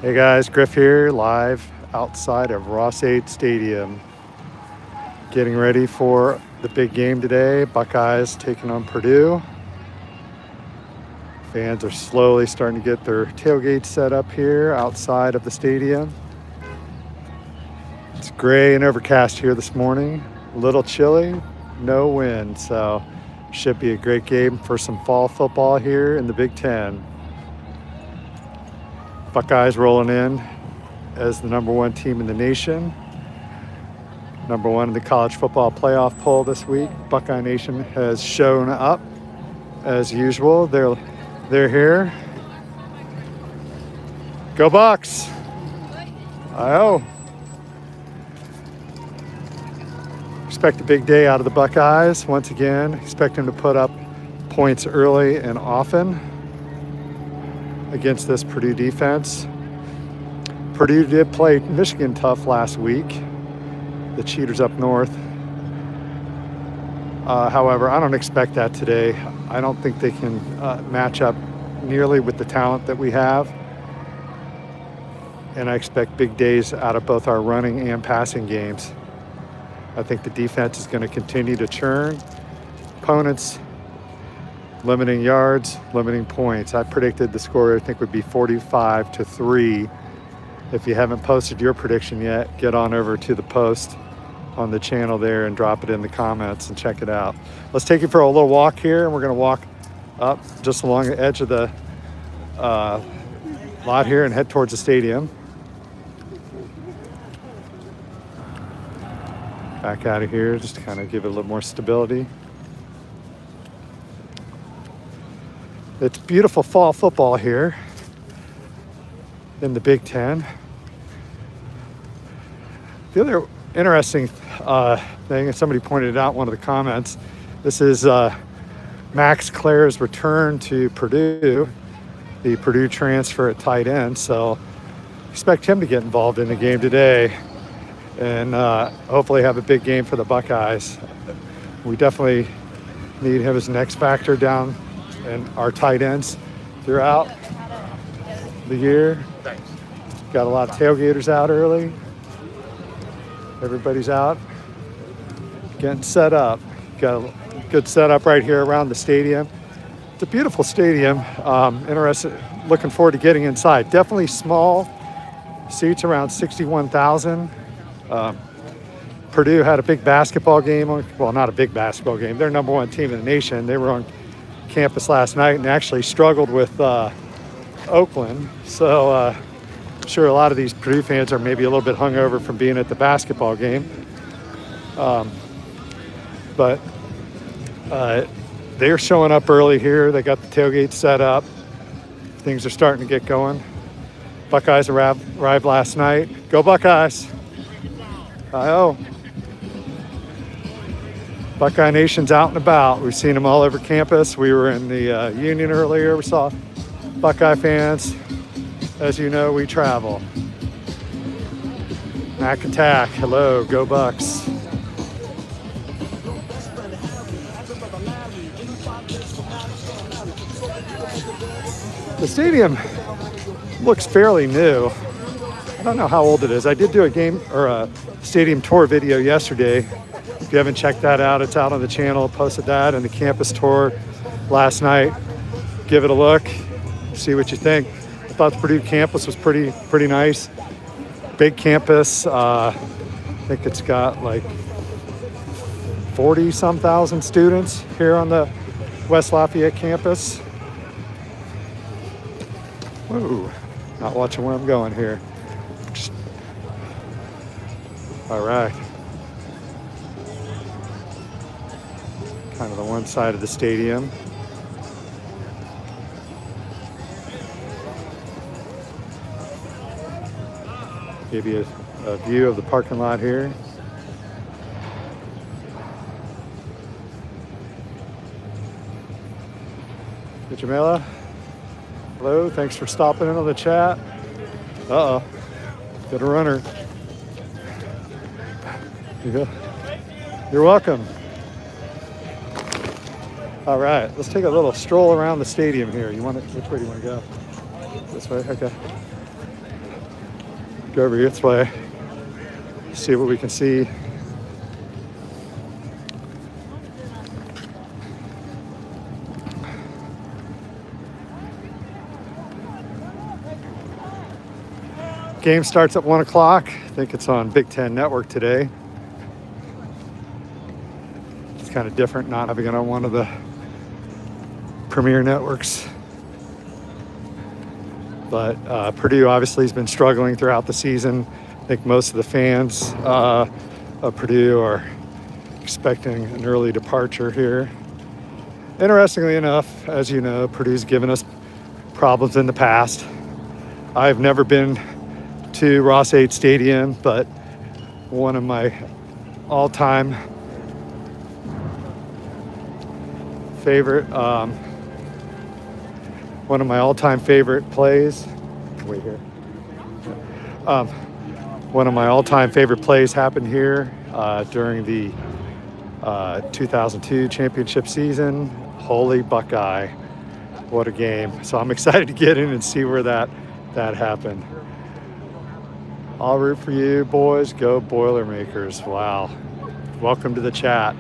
Hey guys, Griff here, live outside of Ross-Ade Stadium. Getting ready for the big game today. Buckeyes taking on Purdue. Fans are slowly starting to get their tailgate set up here outside of the stadium. It's gray and overcast here this morning. A little chilly, no wind, so should be a great game for some fall football here in the Big Ten. Buckeyes rolling in as the number one team in the nation. Number one in the college football playoff poll this week. Buckeye Nation has shown up as usual. They're here. Go Bucks! I expect a big day out of the Buckeyes. Once again, expect them to put up points early and often against this Purdue defense. Purdue did play Michigan tough last week, the cheaters up north. However, I don't expect that today. I don't think they can match up nearly with the talent that we have. And I expect big days out of both our running and passing games. I think the defense is going to continue to churn opponents, limiting yards, limiting points. I predicted the score, I think, would be 45-3. If you haven't posted your prediction yet, get on over to the post on the channel there and drop it in the comments and check it out. Let's take you for a little walk here, and we're going to walk up just along the edge of the lot here and head towards the stadium. Back out of here just to kind of give it a little more stability. It's beautiful fall football here in the Big Ten. The other interesting thing, and somebody pointed it out in one of the comments, this is Max Clare's return to Purdue, the Purdue transfer at tight end. So expect him to get involved in the game today and hopefully have a big game for the Buckeyes. We definitely need him as an X factor down and our tight ends throughout the year. Got a lot of tailgaters out early. Everybody's out getting set up. Got a good setup right here around the stadium. It's a beautiful stadium. Looking forward to getting inside. Definitely small seats, around 61,000. Purdue had a big basketball game. Well, not a big basketball game. They're number one team in the nation. They were on campus last night and actually struggled with Oakland. So I'm sure a lot of these Purdue fans are maybe a little bit hungover from being at the basketball game. But they're showing up early here. They got the tailgate set up. Things are starting to get going. Buckeyes arrived last night. Go Buckeyes! I-O. Buckeye Nation's out and about. We've seen them all over campus. We were in the Union earlier. We saw Buckeye fans. As you know, we travel. Mac Attack, hello, go Bucks. The stadium looks fairly new. I don't know how old it is. I did do a game or a stadium tour video yesterday. If you haven't checked that out, it's out on the channel. Posted that and the campus tour last night. Give it a look, see what you think. I thought the Purdue campus was pretty nice. Big campus. I think it's got like 40-some thousand students here on the West Lafayette campus. Whoa, not watching where I'm going here. All right. Kind of the one side of the stadium. Give you a view of the parking lot here. Hey, Jamila. Hello, thanks for stopping in on the chat. Uh-oh, got a runner. You're welcome. All right, let's take a little stroll around the stadium here. Which way do you want to go? This way, okay. Go over this way, see what we can see. Game starts at 1 o'clock. I think it's on Big Ten Network today. It's kind of different not having it on one of the premier networks. But Purdue obviously has been struggling throughout the season. I think most of the fans of Purdue are expecting an early departure here. Interestingly enough, as you know, Purdue's given us problems in the past. I've never been to Ross-Ade Stadium, but one of my all-time favorite plays. Wait here. One of my all-time favorite plays happened here during the 2002 championship season. Holy Buckeye! What a game! So I'm excited to get in and see where that happened. I'll root for you, boys. Go Boilermakers! Wow. Welcome to the chat.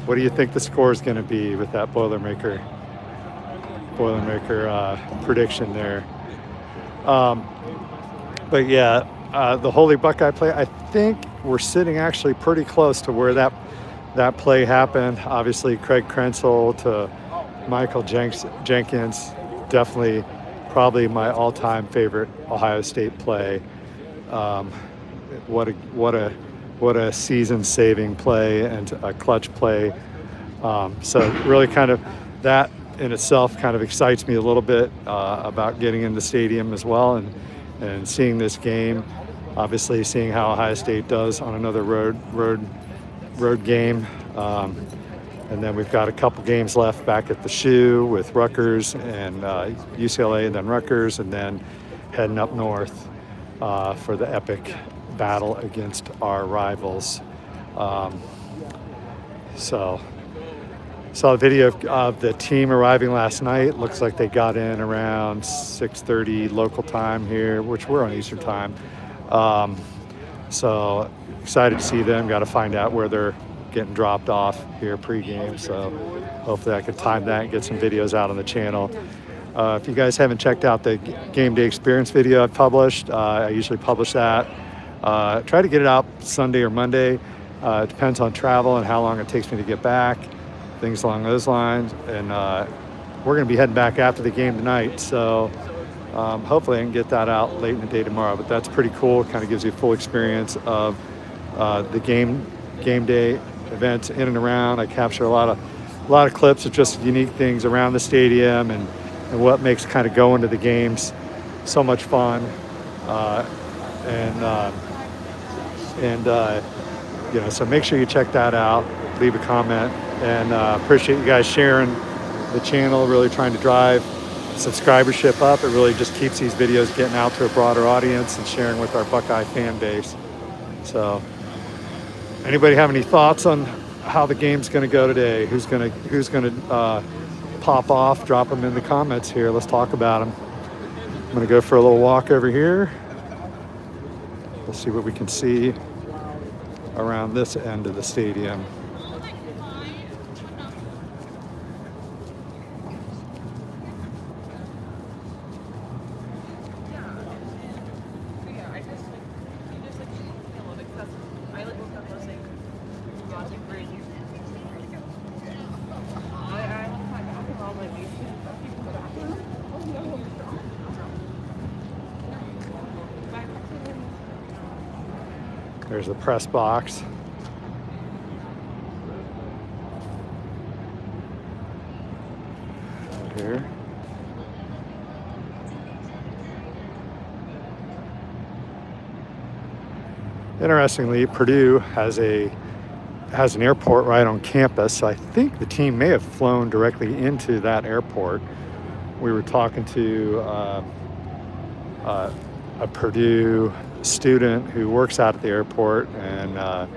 What do you think the score is going to be with that Boilermaker prediction there? But yeah, the Holy Buckeye play, I think we're sitting actually pretty close to where that play happened. Obviously, Craig Krenzel to Michael Jenkins, definitely probably my all-time favorite Ohio State play. What a season-saving play and a clutch play. So really kind of that in itself kind of excites me a little bit about getting in the stadium as well and seeing this game. Obviously seeing how Ohio State does on another road game. And then we've got a couple games left back at the Shoe with Rutgers and UCLA and then Rutgers, and then heading up north for the epic battle against our rivals. So saw a video of the team arriving last night. Looks like they got in around 6:30 local time here, which we're on Eastern time. So excited to see them. Got to find out where they're getting dropped off here pregame. So hopefully I can time that and get some videos out on the channel. If you guys haven't checked out the game day experience video I've published, I usually publish that. Try to get it out Sunday or Monday. It depends on travel and how long it takes me to get back, things along those lines. And we're going to be heading back after the game tonight. So hopefully I can get that out late in the day tomorrow. But that's pretty cool. It kind of gives you a full experience of the game day events in and around. I capture a lot of clips of just unique things around the stadium and what makes kind of going to the games so much fun. So make sure you check that out, leave a comment, and appreciate you guys sharing the channel, really trying to drive subscribership up. It really just keeps these videos getting out to a broader audience and sharing with our Buckeye fan base. So anybody have any thoughts on how the game's going to go today? Who's going to pop off? Drop them in the comments here. Let's talk about them. I'm going to go for a little walk over here. Let's see what we can see around this end of the stadium. There's the press box. Right here. Interestingly, Purdue has an airport right on campus. So I think the team may have flown directly into that airport. We were talking to a Purdue student who works out at the airport, and I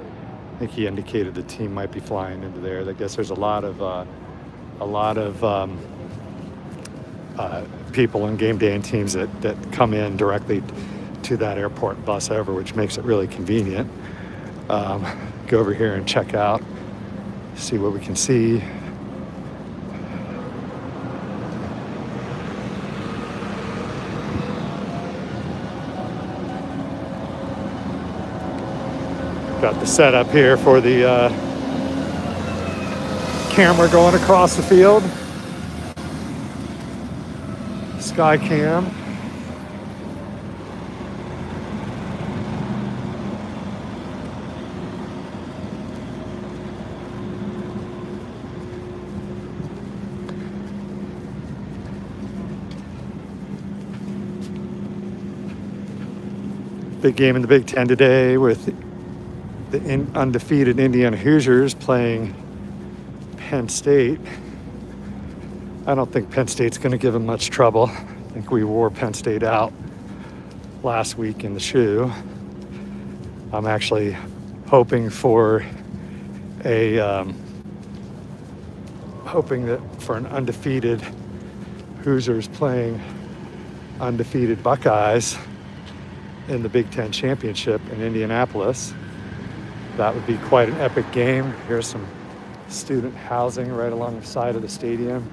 think he indicated the team might be flying into there. I guess there's a lot of people in game day and teams that come in directly to that airport and bus over, which makes it really convenient. Go over here and check out, see what we can see. Got the setup here for the camera going across the field. Sky cam. Big game in the Big Ten today with the undefeated Indiana Hoosiers playing Penn State. I don't think Penn State's going to give them much trouble. I think we wore Penn State out last week in the shoe. I'm actually hoping for an undefeated Hoosiers playing undefeated Buckeyes in the Big Ten Championship in Indianapolis. That would be quite an epic game. Here's some student housing right along the side of the stadium.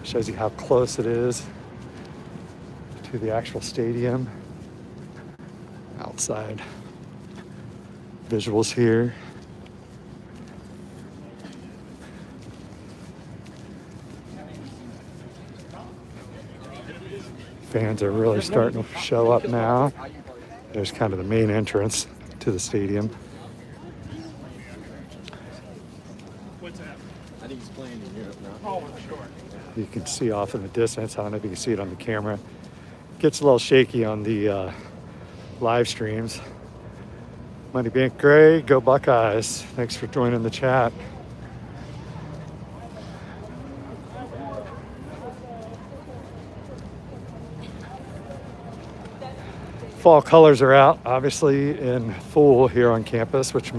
Shows you how close it is to the actual stadium. Outside visuals here. Fans are really starting to show up now. There's kind of the main entrance to the stadium. I think he's playing in Europe now. Oh, sure. You can see off in the distance. I don't know if you can see it on the camera. Gets a little shaky on the live streams. Money Bank Gray, go Buckeyes. Thanks for joining the chat. Fall colors are out, obviously, in full here on campus, which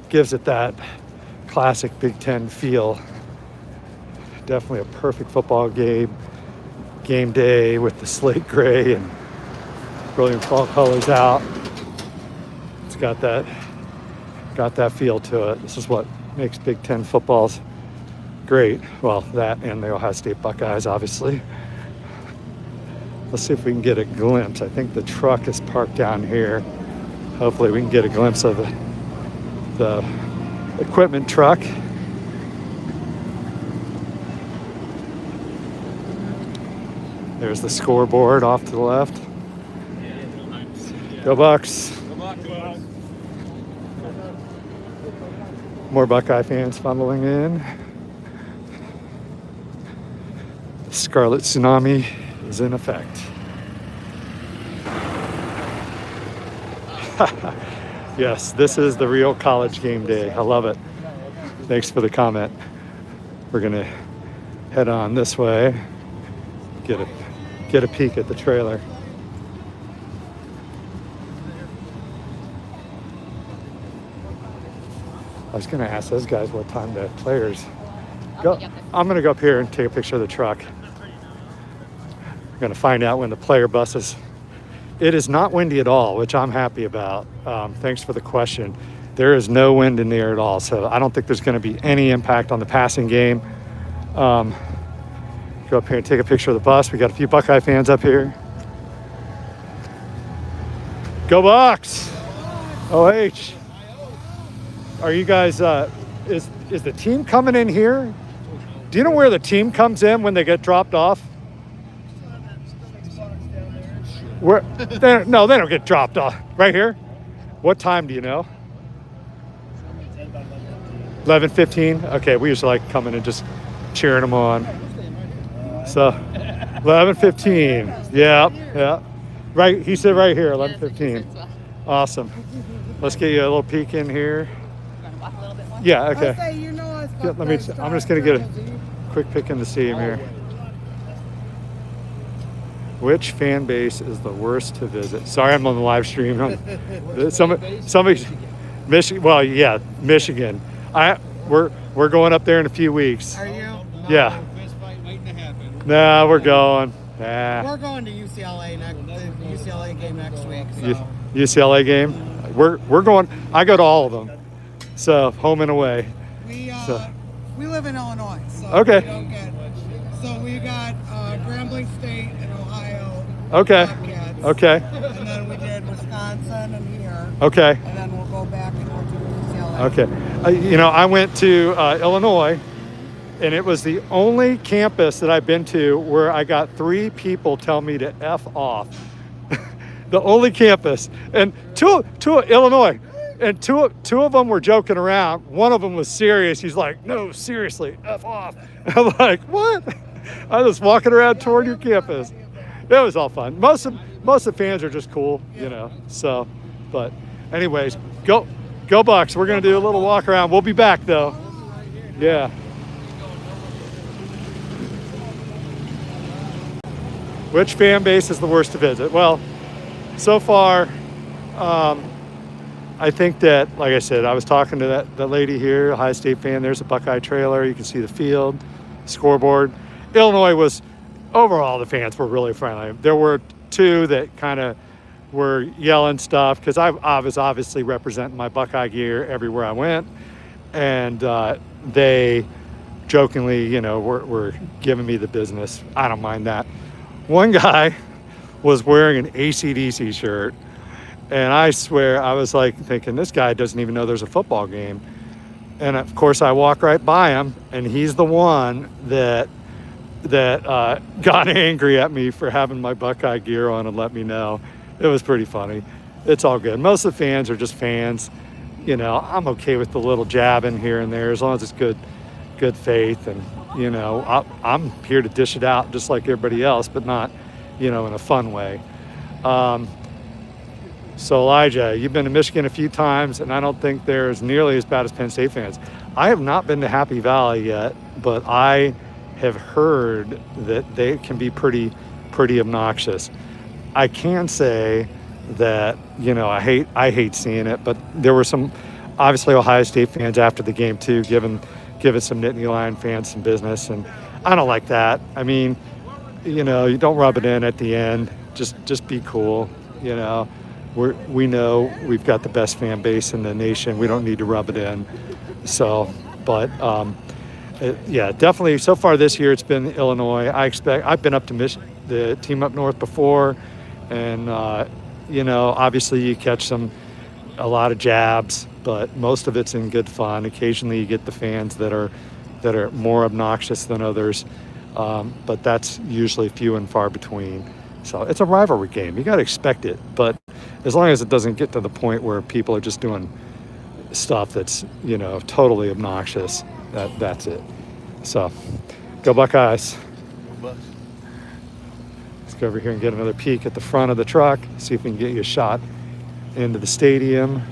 gives it that classic Big Ten feel. Definitely a perfect football game day with the slate gray and brilliant fall colors out. It's got that feel to it. This is what makes Big Ten footballs great. Well, that and the Ohio State Buckeyes, obviously. Let's see if we can get a glimpse. I think the truck is parked down here. Hopefully we can get a glimpse of the equipment truck. There's the scoreboard off to the left. Go Bucks. More Buckeye fans funneling in. The Scarlet Tsunami is in effect. Yes, this is the real college game day. I love it. Thanks for the comment. We're gonna head on this way, get a peek at the trailer. I was gonna ask those guys what time the players go. I'm gonna go up here and take a picture of the truck. We're gonna find out when the player buses. It is not windy at all, which I'm happy about. Thanks for the question. There is no wind in the air at all, so I don't think there's going to be any impact on the passing game. Go up here and take a picture of the bus. We got a few Buckeye fans up here. Go Bucks! OH. Are you guys? Is the team coming in here? Do you know where the team comes in when they get dropped off? Where? No, they don't get dropped off. Right here? What time do you know? 11:15? Okay, we usually like coming and just cheering them on. So, 11:15. Yeah. Right, he said right here, 11:15. Awesome. Let's get you a little peek in here. Yeah, okay. I'm just going to get a quick pick in the stadium here. Which fan base is the worst to visit? Sorry, I'm on the live stream. Somebody, Michigan. Well, yeah, Michigan. We're going up there in a few weeks. Are you? Yeah. Fist fight waiting to happen. Nah, we're going. Yeah. We're going to UCLA the UCLA game next week. So. UCLA game. We're going. I go to all of them. So home and away. We live in Illinois. So Okay. We don't get. So we got Grambling State and Ohio. Okay. Bobcats, Okay. And then we did Wisconsin and here. Okay. And then we'll go back and we'll do UCLA. Okay. I went to Illinois, and it was the only campus that I've been to where I got 3 people tell me to F off. The only campus. And two Illinois. And two of them were joking around. One of them was serious. He's like, no, seriously, F off. I'm like, what? I was walking around toward your campus. It was all fun. Most of the fans are just cool, So, but anyways, go Bucks. We're going to do a little walk around. We'll be back, though. Yeah. Which fan base is the worst to visit? Well, so far, I think that, like I said, I was talking to that lady here, Ohio State fan. There's a Buckeye trailer. You can see the field, scoreboard. Illinois was, overall, the fans were really friendly. There were 2 that kind of were yelling stuff because I was obviously representing my Buckeye gear everywhere I went. And they jokingly, were giving me the business. I don't mind that. One guy was wearing an AC/DC shirt, and I swear I was like thinking, this guy doesn't even know there's a football game. And of course I walk right by him, and he's the one that got angry at me for having my Buckeye gear on and let me know. It was pretty funny. It's all good. Most of the fans are just fans. I'm okay with the little jabbing here and there as long as it's good faith, and I'm here to dish it out just like everybody else, but not in a fun way. So Elijah, you've been to Michigan a few times, and I don't think they're as nearly as bad as Penn State fans. I have not been to Happy Valley yet, but I have heard that they can be pretty obnoxious. I can say that I hate seeing it, but there were some obviously Ohio State fans after the game too, giving some Nittany Lion fans some business, and I don't like that. I mean, you don't rub it in at the end. Just be cool. We know we've got the best fan base in the nation. We don't need to rub it in. So, but yeah, definitely. So far this year, it's been Illinois. I've been up to the team up north before, and obviously you catch a lot of jabs, but most of it's in good fun. Occasionally you get the fans that are more obnoxious than others, but that's usually few and far between. So it's a rivalry game. You got to expect it, but as long as it doesn't get to the point where people are just doing stuff that's totally obnoxious, that's it. So go Buckeyes. Let's go over here and get another peek at the front of the truck, see if we can get you a shot into the stadium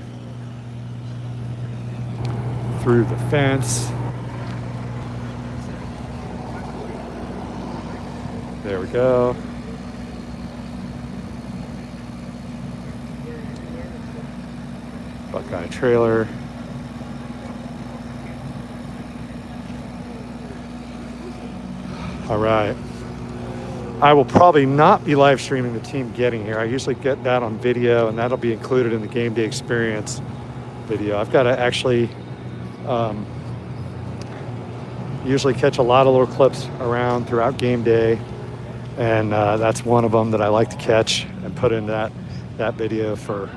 through the fence. There we go. Buckeye trailer. All right. I will probably not be live streaming the team getting here. I usually get that on video, and that'll be included in the game day experience video. I've got to actually usually catch a lot of little clips around throughout game day, and that's one of them that I like to catch and put in that video for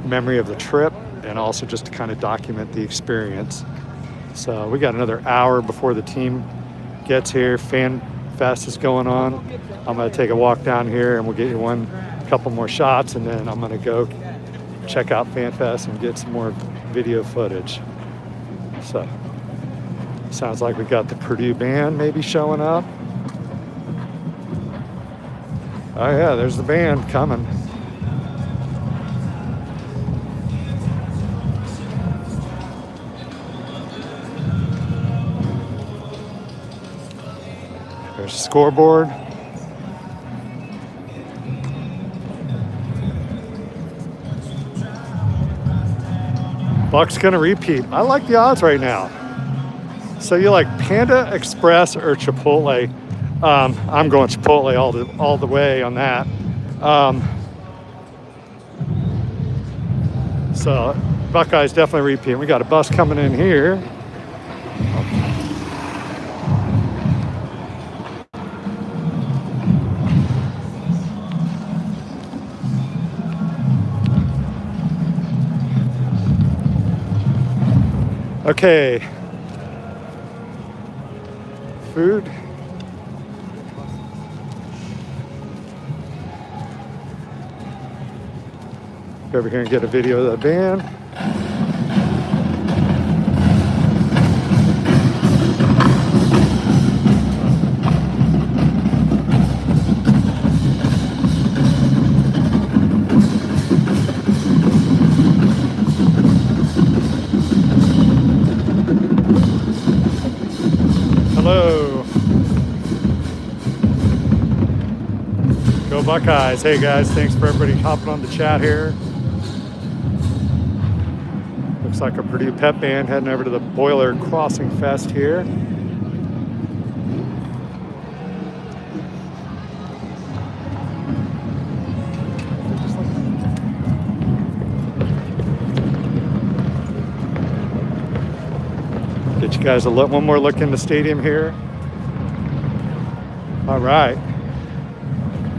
memory of the trip, and also just to kind of document the experience. So we got another hour before the team gets here. Fan Fest is going on. I'm going to take a walk down here, and we'll get you a couple more shots, and then I'm going to go check out Fan Fest and get some more video footage. So sounds like we got the Purdue band maybe showing up. Oh yeah, there's the band coming. There's a scoreboard. Buck's gonna repeat. I like the odds right now. So you like Panda Express or Chipotle? I'm going Chipotle all the way on that. So Buckeyes definitely repeat. We got a bus coming in here. Okay. Food. Go over here and get a video of the band. Hello. Go Buckeyes. Hey guys, thanks for everybody hopping on the chat here. Looks like a Purdue pep band heading over to the Boiler Crossing Fest here. Get you guys one more look in the stadium here. All right.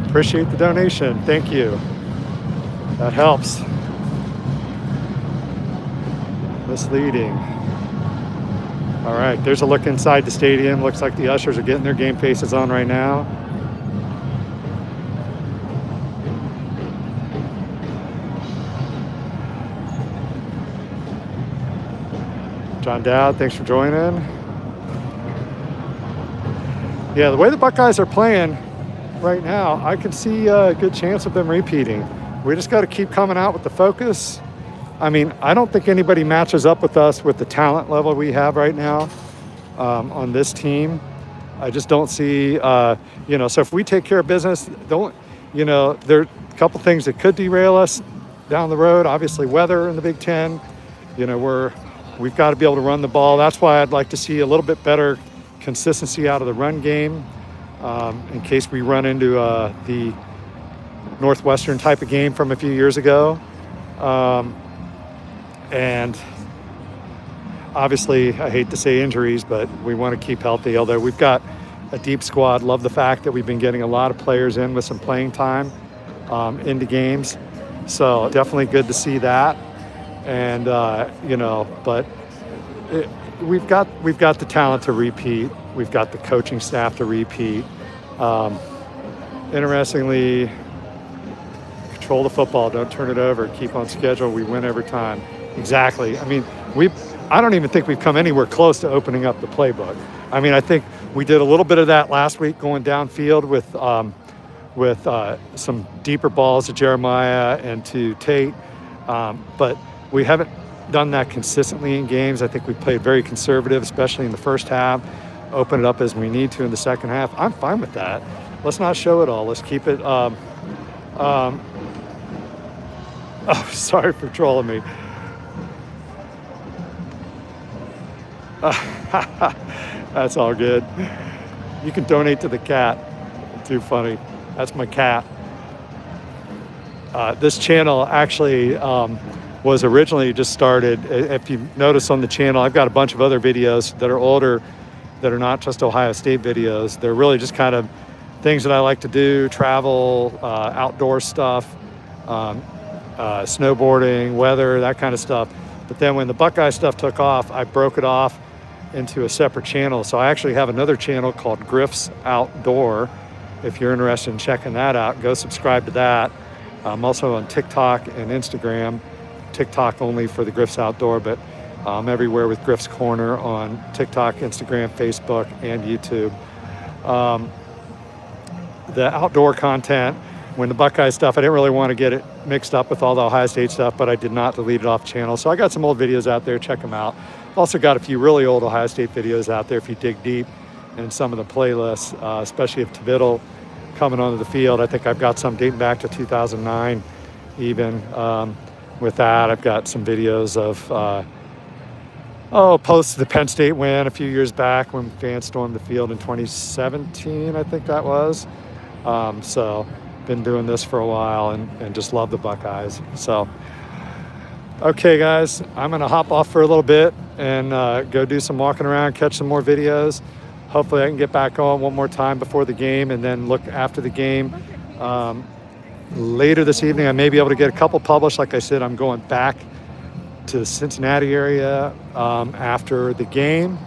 Appreciate the donation. Thank you. That helps. Misleading. All right, there's a look inside the stadium. Looks like the ushers are getting their game faces on right now. John Dowd, thanks for joining. Yeah, the way the Buckeyes are playing right now, I can see a good chance of them repeating. We just got to keep coming out with the focus. I mean, I don't think anybody matches up with us with the talent level we have right now on this team. I just don't see, so if we take care of business, there are a couple things that could derail us down the road. Obviously, weather in the Big Ten. We've got to be able to run the ball. That's why I'd like to see a little bit better consistency out of the run game in case we run into the Northwestern type of game from a few years ago. And obviously, I hate to say injuries, but we want to keep healthy, although we've got a deep squad. Love the fact that we've been getting a lot of players in with some playing time into games. So definitely good to see that. And, but we've got the talent to repeat. We've got the coaching staff to repeat. Interestingly, control the football, don't turn it over, keep on schedule, we win every time. Exactly. I mean, I don't even think we've come anywhere close to opening up the playbook. I mean, I think we did a little bit of that last week going downfield with some deeper balls to Jeremiah and to Tate, but we haven't done that consistently in games. I think we played very conservative, especially in the first half, open it up as we need to in the second half. I'm fine with that. Let's not show it all. Let's keep it. Oh, sorry for trolling me. That's all good. You can donate to the cat. Too funny. That's my cat. This channel actually was originally just started. If you notice on the channel, I've got a bunch of other videos that are older that are not just Ohio State videos. They're really just kind of things that I like to do, travel, outdoor stuff, snowboarding, weather, that kind of stuff. But then when the Buckeye stuff took off, I broke it off into a separate channel. So I actually have another channel called Griff's Outdoor. If you're interested in checking that out, go subscribe to that. I'm also on TikTok and Instagram. TikTok only for the Griff's Outdoor, but I'm everywhere with Griff's Corner on TikTok, Instagram, Facebook, and YouTube. The outdoor content, when the Buckeye stuff, I didn't really want to get it mixed up with all the Ohio State stuff, but I did not delete it off the channel. So I got some old videos out there, check them out. Also got a few really old Ohio State videos out there if you dig deep in some of the playlists, especially of Tibittle coming onto the field. I think I've got some dating back to 2009 even. With that, I've got some videos of post the Penn State win a few years back when fans stormed the field in 2017, I think that was. So been doing this for a while and just love the Buckeyes. So, okay, guys, I'm going to hop off for a little bit and go do some walking around, catch some more videos. Hopefully I can get back on one more time before the game and then look after the game. Later this evening, I may be able to get a couple published. Like I said, I'm going back to the Cincinnati area after the game.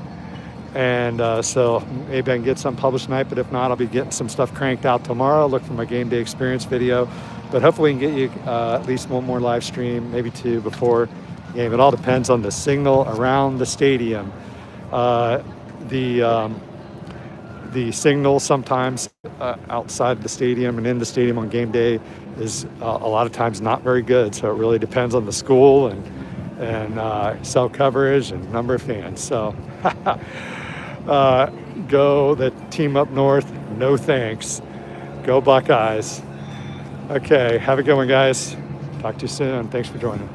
And so maybe I can get some published tonight, but if not, I'll be getting some stuff cranked out tomorrow. Look for my game day experience video. But hopefully we can get you at least one more live stream, maybe two before the game. It all depends on the signal around the stadium. The signal sometimes outside the stadium and in the stadium on game day is a lot of times not very good. So it really depends on the school and cell coverage and number of fans. So go the team up north. No thanks. Go Buckeyes. Okay, have a good one, guys. Talk to you soon. Thanks for joining.